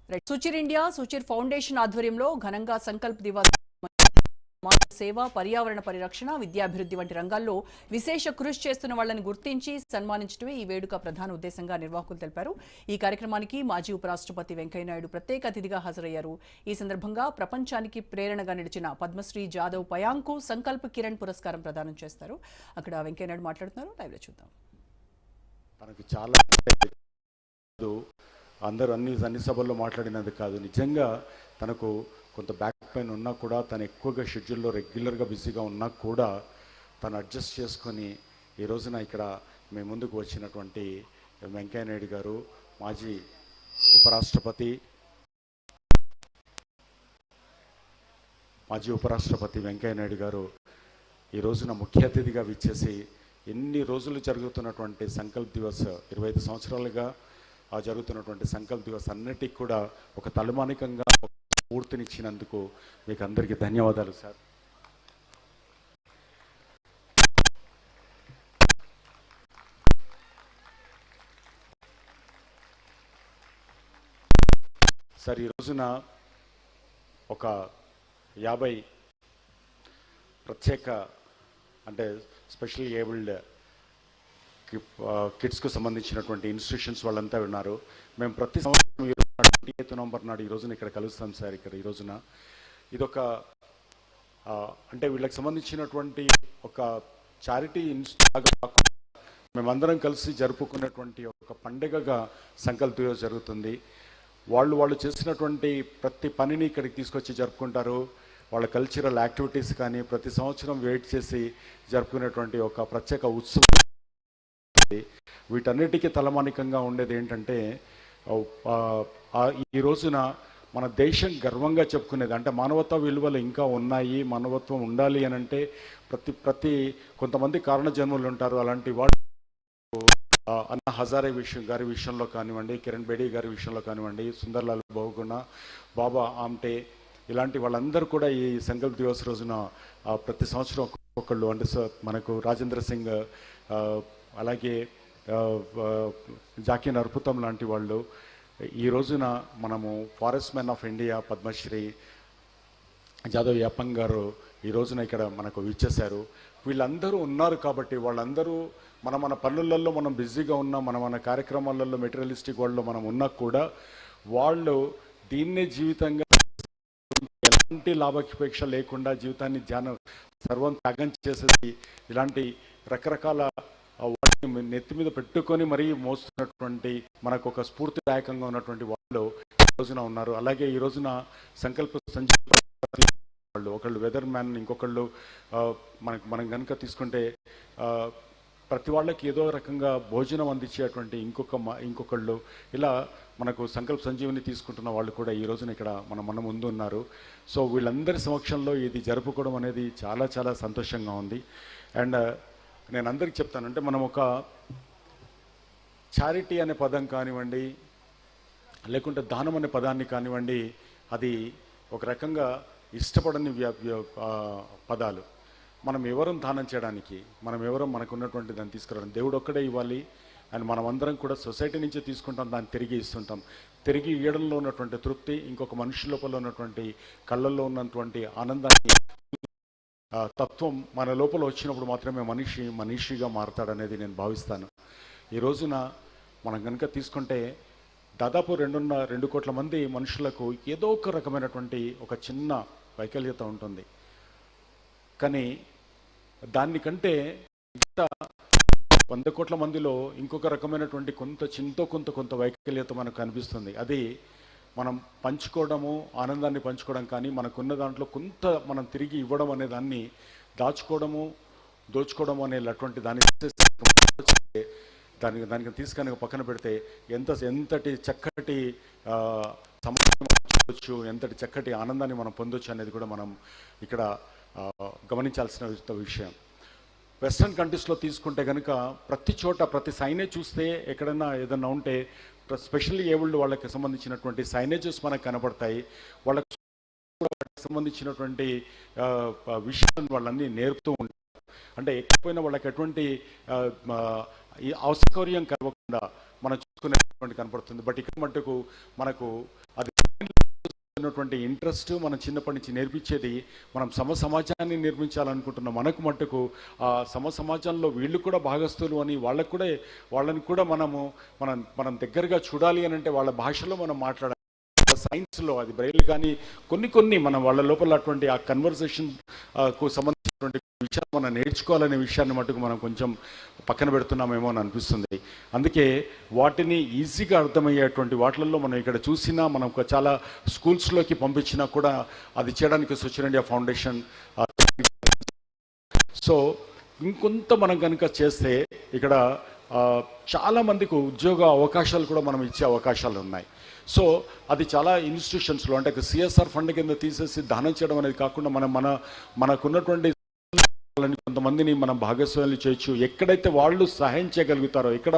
Suchir India Suchir foundation ఆధ్వర్యంలో ఘనంగా సంకల్ప్ దివస్ సేవ, పర్యావరణ పరిరక్షణ, విద్యాభివృద్ధి వంటి రంగాల్లో విశేష కృషి చేస్తున్న వాళ్లను గుర్తించి సన్మానించడమే ఈ వేడుక ప్రధాన ఉద్దేశంగా నిర్వాహకులు తెలిపారు. ఈ కార్యక్రమానికి మాజీ ఉపరాష్ట్రపతి వెంకయ్యనాయుడు ప్రత్యేక అతిథిగా హాజరయ్యారు. ఈ సందర్భంగా ప్రపంచానికి ప్రేరణగా నిలిచిన పద్మశ్రీ జాదవ్ పయాంగ్కు సంకల్ప్ కిరణ్ పురస్కారం ప్రదానం చేస్తారు. అక్కడ వెంకయ్యనాయుడు మాట్లాడుతున్నారు. లైవ్లో చూద్దాం. తనకు చాలా అందరూ అన్ని సభల్లో మాట్లాడినది కాదు, నిజంగా తనకు కొంత బ్యాక్ పెయిన్ ఉన్నా కూడా తను ఎక్కువగా షెడ్యూల్లో రెగ్యులర్గా బిజీగా ఉన్నా కూడా తను అడ్జస్ట్ చేసుకొని ఈ రోజున ఇక్కడ మేము ముందుకు వచ్చినటువంటి వెంకయ్యనాయుడు గారు, మాజీ ఉపరాష్ట్రపతి వెంకయ్యనాయుడు గారు ఈ రోజున ముఖ్య అతిథిగా విచ్చేసి ఎన్ని రోజులు జరుగుతున్నటువంటి సంకల్ప్ దివస్ 25 సంవత్సరాలుగా జరుగుతున్నటువంటి సంకల్ప్ దివస్ అన్నిటికీ కూడా ఒక తలమానికంగా పూర్తినిచ్చినందుకు మీకు అందరికీ ధన్యవాదాలు సార్. సార్ ఈ రోజున ఒక 50 ప్రత్యేక అంటే స్పెషల్ ఏబుల్డ్ కిడ్స్కు సంబంధించినటువంటి ఇన్స్టిట్యూషన్స్ వాళ్ళంతా ఉన్నారు. మేము ప్రతి సంవత్సరం 28 నవంబర్ నాడు ఈ రోజున ఇక్కడ కలుస్తాం సార్. ఇక్కడ ఈ రోజున ఇదొక అంటే వీళ్ళకి సంబంధించినటువంటి ఒక చారిటీ ఇన్స్టిట్యూట్ కాకుండా మేమందరం కలిసి జరుపుకున్నటువంటి ఒక పండుగగా సంకల్ప్ దివస్ జరుగుతుంది. వాళ్ళు చేసినటువంటి ప్రతి పనిని ఇక్కడికి తీసుకొచ్చి జరుపుకుంటారు. వాళ్ళ కల్చరల్ యాక్టివిటీస్ కానీ ప్రతి సంవత్సరం వెయిట్ చేసి జరుపుకునేటువంటి ఒక ప్రత్యేక ఉత్సవం. వీటన్నిటికీ తలమానికంగా ఉండేది ఏంటంటే ఈ రోజున మన దేశం గర్వంగా చెప్పుకునేది అంటే మానవతా విలువలు ఇంకా ఉన్నాయి, మానవత్వం ఉండాలి అని అంటే ప్రతి కొంతమంది కారణ జన్మలు ఉంటారు. అలాంటి వాళ్ళు అన్నా హజారే గారి విషయంలో కానివ్వండి, కిరణ్ బేడీ గారి విషయంలో కానివ్వండి, సుందర్లాల్ బహుగుణ, బాబా ఆమ్టే ఇలాంటి వాళ్ళందరూ కూడా ఈ సంకల్ప్ దివస్ రోజున ప్రతి సంవత్సరం ఒక్కొక్కళ్ళు అంటే మనకు రాజేంద్ర సింగ్, అలాగే జాకీ నర్పుతం లాంటి వాళ్ళు ఈ రోజున మనము forest man of India Padma Shri Jadav Payeng గారు ఈ రోజున ఇక్కడ మనకు విచ్చేశారు. వీళ్ళందరూ ఉన్నారు కాబట్టి వాళ్ళందరూ మన పనులలో మనం బిజీగా ఉన్నాం, మన కార్యక్రమాలలో మెటీరియలిస్టిక్ వరల్డ్లో మనం ఉన్నా కూడా వాళ్ళు దీన్నే జీవితంగా ఎలాంటి లాభాపేక్ష లేకుండా జీవితాన్ని సర్వం త్యాగం చేసేసి ఇలాంటి రకరకాల వాటిని నెత్తి మీద పెట్టుకొని మరీ మోస్తున్నటువంటి మనకు ఒక స్ఫూర్తిదాయకంగా ఉన్నటువంటి వాళ్ళు ఈ రోజున ఉన్నారు. అలాగే ఈ రోజున సంకల్ప వాళ్ళు ఒకళ్ళు వెదర్ మ్యాన్, ఇంకొకళ్ళు మనం కనుక తీసుకుంటే ప్రతి వాళ్ళకి ఏదో రకంగా భోజనం అందించేటువంటి ఇంకొకళ్ళు ఇలా మనకు సంకల్ప సంజీవిని తీసుకుంటున్న వాళ్ళు కూడా ఈ రోజున ఇక్కడ మన ముందు ఉన్నారు. సో వీళ్ళందరి సమక్షంలో ఇది జరుపుకోవడం అనేది చాలా చాలా సంతోషంగా ఉంది. అండ్ నేను అందరికీ చెప్తానంటే మనం ఒక చారిటీ అనే పదం కానివ్వండి, లేకుంటే దానం అనే పదాన్ని కానివ్వండి, అది ఒక రకంగా ఇష్టపడని పదాలు. మనం ఎవరం దానం చేయడానికి, మనం ఎవరం మనకున్నటువంటి దాన్ని తీసుకురావడం దేవుడు ఒక్కడే ఇవ్వాలి. అండ్ మనం అందరం కూడా సొసైటీ నుంచి తీసుకుంటాం, దాన్ని తిరిగి ఇస్తుంటాం. తిరిగి ఇవ్వడంలో ఉన్నటువంటి తృప్తి, ఇంకొక మనిషి లోపల ఉన్నటువంటి కళ్ళల్లో ఉన్నటువంటి ఆనందాన్ని తత్వం మన లోపల వచ్చినప్పుడు మాత్రమే మనిషిగా మారతాడనేది నేను భావిస్తాను. ఈ రోజున మనం కనుక తీసుకుంటే దాదాపు 2 కోట్ల మంది మనుషులకు ఏదో ఒక రకమైనటువంటి ఒక చిన్న వైకల్యత ఉంటుంది. కానీ దానికంటే 100 కోట్ల మందిలో ఇంకొక రకమైనటువంటి కొంత వైకల్యత మనకు కనిపిస్తుంది. అది మనం పంచుకోవడము, ఆనందాన్ని పంచుకోవడం కానీ మనకున్న దాంట్లో కొంత మనం తిరిగి ఇవ్వడం అనే దాన్ని దోచుకోవడం అనేటువంటి దానికి తీసుకొని పక్కన పెడితే ఎంతటి చక్కటి సమాజం, ఎంతటి చక్కటి ఆనందాన్ని మనం పొందొచ్చు అనేది కూడా మనం ఇక్కడ గమనించాల్సిన విషయం. వెస్ట్రన్ కంట్రీస్లో తీసుకుంటే కనుక ప్రతి చోట ప్రతి సైనేజ్ చూస్తే ఎక్కడన్నా ఏదన్నా ఉంటే స్పెషల్లీ ఏబుల్డ్ వాళ్ళకి సంబంధించినటువంటి సైనేజెస్ మనకు కనబడతాయి. వాళ్ళకి సంబంధించినటువంటి విషయాన్ని వాళ్ళన్నీ నేర్పుతూ ఉంటారు. అంటే ఎక్కిపోయిన వాళ్ళకి ఎటువంటి అసౌకర్యం కలగకుండా మనం చూసుకునేటువంటి కనపడుతుంది. బట్ ఇక్కడ మట్టుకు మనకు అది ఉన్నటువంటి ఇంట్రెస్ట్ మనం చిన్నప్పటి నుంచి నేర్పించేది మనం సమాజాన్ని నిర్మించాలనుకుంటున్న మనకు మట్టుకు ఆ సమాజంలో వీళ్ళు కూడా భాగస్తులు అని వాళ్ళని కూడా మనం దగ్గరగా చూడాలి అని అంటే వాళ్ళ భాషలో మనం మాట్లాడాలి. సైన్స్లో అది బ్రెయిల్ కానీ కొన్ని మనం వాళ్ళ లోపల అటువంటి ఆ కన్వర్సేషన్ కు సంబంధించినటువంటి విషయాలు మనం నేర్చుకోవాలనే విషయాన్ని మటుకు మనం కొంచెం పక్కన పెడుతున్నామేమో అని అనిపిస్తుంది. అందుకే వాటిని ఈజీగా అర్థమయ్యేటువంటి వాటిల్లో మనం ఇక్కడ చూసినా మనం చాలా స్కూల్స్లోకి పంపించినా కూడా అది చేయడానికి స్వచ్ఛ ఇండియా ఫౌండేషన్. సో ఇంకొంత మనం కనుక చేస్తే ఇక్కడ చాలా మందికి ఉద్యోగ అవకాశాలు కూడా మనం ఇచ్చే అవకాశాలు ఉన్నాయి. సో అది చాలా ఇన్స్టిట్యూషన్స్లో అంటే సిఎస్ఆర్ ఫండ్ కింద తీసేసి దానం చేయడం అనేది కాకుండా మనకున్నటువంటి కొంతమందిని మనం భాగస్వామ్యాలు చేయొచ్చు. ఎక్కడైతే వాళ్ళు సహాయం చేయగలుగుతారో, ఎక్కడ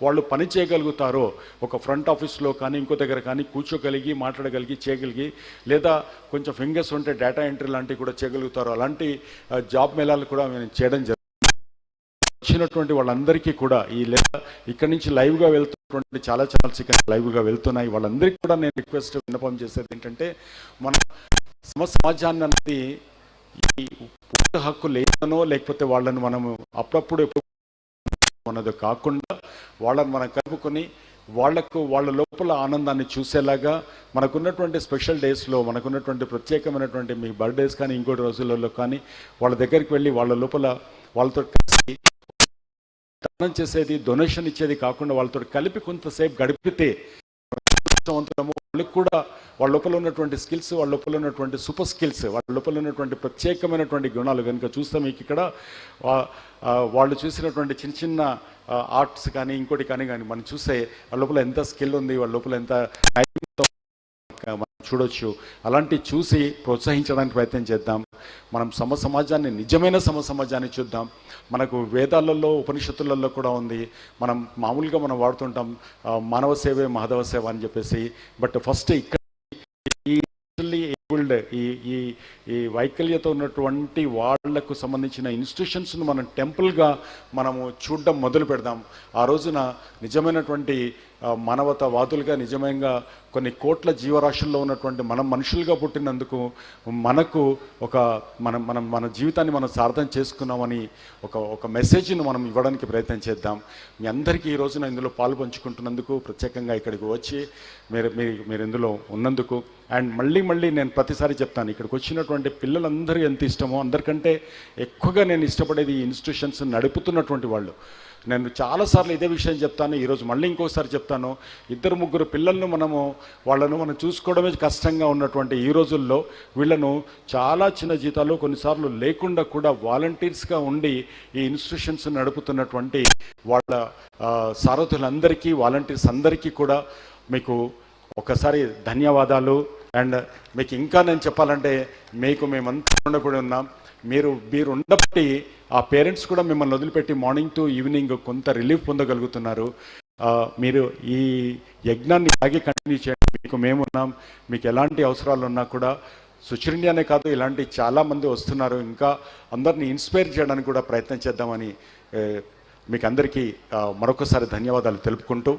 వాళ్ళు పని చేయగలుగుతారో, ఒక ఫ్రంట్ ఆఫీస్లో కానీ ఇంకో దగ్గర కానీ కూర్చోగలిగి మాట్లాడగలిగి చేయగలిగి, లేదా కొంచెం ఫింగర్స్ ఉంటే డేటా ఎంట్రీ లాంటివి కూడా చేయగలుగుతారో అలాంటి జాబ్ మేళాలు కూడా మేము చేయడం జరిగింది. వచ్చినటువంటి వాళ్ళందరికీ కూడా ఇక్కడి నుంచి లైవ్గా వెళ్తున్నటువంటి చాలా ఛానల్స్ ఇక్కడ లైవ్గా వెళ్తున్నాయి. వాళ్ళందరికీ కూడా నేను రిక్వెస్ట్ విన్నపం చేసేది ఏంటంటే, మన సమాజాన్ని అనేది ఈ హక్కు లేదనో లేకపోతే వాళ్ళని మనము అప్పుడప్పుడు మనది కాకుండా వాళ్ళని మనం కలుపుకొని వాళ్ళ లోపల ఆనందాన్ని చూసేలాగా మనకున్నటువంటి స్పెషల్ డేస్లో మనకున్నటువంటి ప్రత్యేకమైనటువంటి మీ బర్త్డేస్ కానీ ఇంకోటి రోజులలో కానీ వాళ్ళ దగ్గరికి వెళ్ళి వాళ్ళ లోపల వాళ్ళతో కలిసి దానం చేసేది, డొనేషన్ ఇచ్చేది కాకుండా వాళ్ళతో కలిపి కొంతసేపు గడిపితే వాళ్ళకి కూడా వాళ్ళ లోపల ఉన్నటువంటి స్కిల్స్, వాళ్ళ లోపల ఉన్నటువంటి సూపర్ స్కిల్స్, వాళ్ళ లోపల ఉన్నటువంటి ప్రత్యేకమైనటువంటి గుణాలు కనుక చూస్తే మీకు ఇక్కడ వాళ్ళు చూసినటువంటి చిన్న ఆర్ట్స్ కానీ ఇంకోటి కానీ మనం చూస్తే వాళ్ళ లోపల ఎంత స్కిల్ ఉంది, వాళ్ళ లోపల ఎంత మనం చూడొచ్చు. అలాంటి చూసి ప్రోత్సహించడానికి ప్రయత్నం చేద్దాం. మనం సమాజాన్ని నిజమైన సమాజాన్ని చూద్దాం. మనకు వేదాలలో ఉపనిషత్తులలో కూడా ఉంది. మనం మామూలుగా మనం వాడుతుంటాం మానవ సేవే మాధవ సేవ అని చెప్పేసి. బట్ ఫస్ట్ ఇక్కడ ఈ వైకల్యత ఉన్నటువంటి వాళ్లకు సంబంధించిన ఇన్స్టిట్యూషన్స్ను మనం టెంపుల్గా మనము చూడడం మొదలు పెడదాం. ఆ రోజున నిజమైనటువంటి మానవతావాదులుగా నిజంగా కొన్ని కోట్ల జీవరాశుల్లో ఉన్నటువంటి మనం మనుషులుగా పుట్టినందుకు మనకు మన జీవితాన్ని మనం సార్థం చేసుకున్నామని ఒక మెసేజ్ను మనం ఇవ్వడానికి ప్రయత్నం చేద్దాం. మీ అందరికీ ఈ రోజున ఇందులో పాలు పంచుకుంటున్నందుకు, ప్రత్యేకంగా ఇక్కడికి వచ్చి మీరు ఇందులో ఉన్నందుకు, అండ్ మళ్ళీ నేను ప్రతిసారి చెప్తాను, ఇక్కడికి వచ్చినటువంటి పిల్లలందరూ ఎంత ఇష్టమో అందరికంటే ఎక్కువగా నేను ఇష్టపడేది ఈ ఇన్స్టిట్యూషన్స్ నడుపుతున్నటువంటి వాళ్ళు. నేను చాలాసార్లు ఇదే విషయం చెప్తాను, ఈరోజు మళ్ళీ ఇంకోసారి చెప్తాను. 2-3 పిల్లలను వాళ్ళను మనం చూసుకోవడమే కష్టంగా ఉన్నటువంటి ఈ రోజుల్లో వీళ్ళను చాలా చిన్న జీతాలు కొన్నిసార్లు లేకుండా కూడా వాలంటీర్స్గా ఉండి ఈ ఇన్స్టిట్యూషన్స్ నడుపుతున్నటువంటి వాళ్ళ సారథులందరికీ, వాలంటీర్స్ అందరికీ కూడా మీకు ఒకసారి ధన్యవాదాలు. అండ్ మీకు ఇంకా నేను చెప్పాలంటే మేమంతా ఉండబడి ఉన్నాం. మీరు ఉండబట్టి ఆ పేరెంట్స్ కూడా మిమ్మల్ని వదిలిపెట్టి మార్నింగ్ టు ఈవినింగ్ కొంత రిలీఫ్ పొందగలుగుతున్నారు. మీరు ఈ యజ్ఞాన్ని బాగా కంటిన్యూ చేయండి. మేమున్నాం. మీకు ఎలాంటి అవసరాలు ఉన్నా కూడా స్వచ్ఛ ఇండియానే కాదు, ఇలాంటి చాలామంది వస్తున్నారు. ఇంకా అందరినీ ఇన్స్పైర్ చేయడానికి కూడా ప్రయత్నం చేద్దామని మీకు అందరికీ మరొకసారి ధన్యవాదాలు తెలుపుకుంటూ,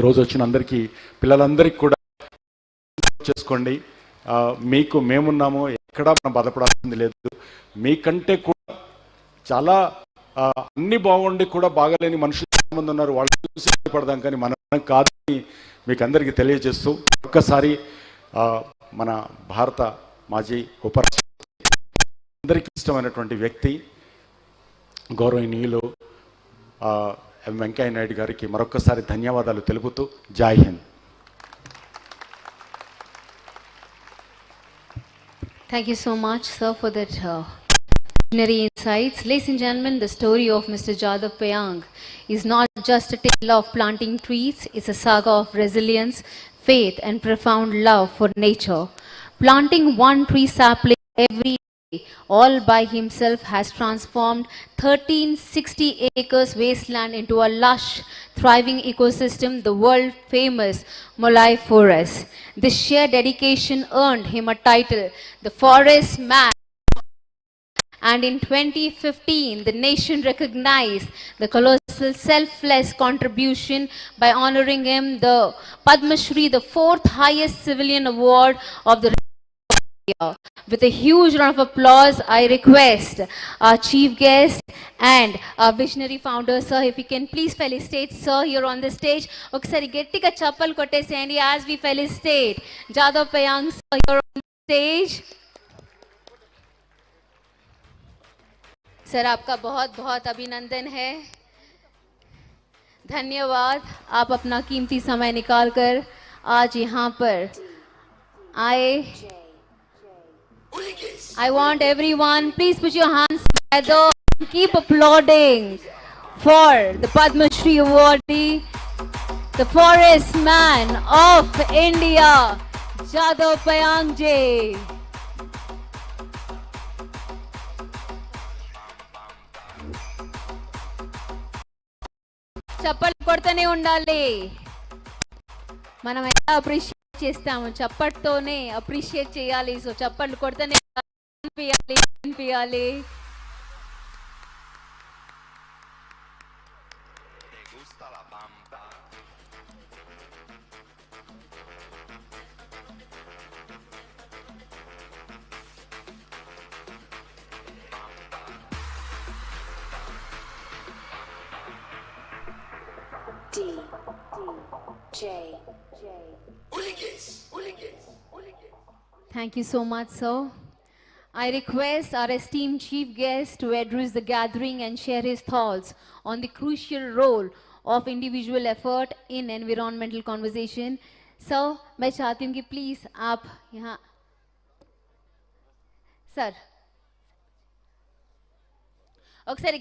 ఈరోజు వచ్చిన అందరికీ పిల్లలందరికీ కూడా చేసుకోండి. మేమున్నాము, ఎక్కడా మనం బాధపడాల్సింది లేదు. మీకంటే కూడా చాలా అన్ని బాగుండి కూడా బాగాలేని మనుషులు చాలామంది ఉన్నారు. వాళ్ళు చూసి పడదాం, కానీ మనం కాదని మీకు అందరికీ తెలియజేస్తూ, ఒక్కసారి మన భారత మాజీ ఉపరాష్ట్రపతి, అందరికీ ఇష్టమైనటువంటి వ్యక్తి, గౌరవనీయులు వెంకయ్య నాయుడు గారికి మరొకసారి ధన్యవాదాలు తెలుపుతూ జై Hind. Thank you so much, sir, for that visionary insights. Ladies and gentlemen, the story of Mr. Jadav Payang is not just a tale of planting trees, it's a saga of resilience, faith, and profound love for nature. Planting one tree sapling every day, all by himself, has transformed 1360 acres wasteland into a lush, thriving ecosystem, the world famous Molai Forest. This sheer dedication earned him a title, the Forest Man. and in 2015 the nation recognized the colossal selfless contribution by honoring him the Padma Shri, the fourth highest civilian award of the year. With a huge round of applause, I request our chief guest and our visionary founder, sir, if we can please felicitate sir here on the stage. Oksari gettiga chappal kotteseyandi as we felicitate Jadhav Payang sir here on the stage. Sir आपका बहुत बहुत अभिनंदन है, धन्यवाद। आप अपना कीमती समय निकालकर आज यहाँ पर आए। I want everyone, please put your hands together and keep applauding for the Padma Shri awardee, the forest man of India, Jadhav Payang ji. చప్పట్లు కొడుతూనే ఉండాలి. మనం ఎలా అప్రిషియేట్ చేస్తాము, చప్పట్తోనే అప్రిషియేట్ చేయాలి. సో చప్పట్లు కొడుతూనే వినిపించాలి. Thank you so much, sir. I request our esteemed chief guest to address the gathering and share his thoughts on the crucial role of individual effort in environmental conservation. Sir, मैं चाहती हूँ कि please आप यहाँ, sir, ఒకసారి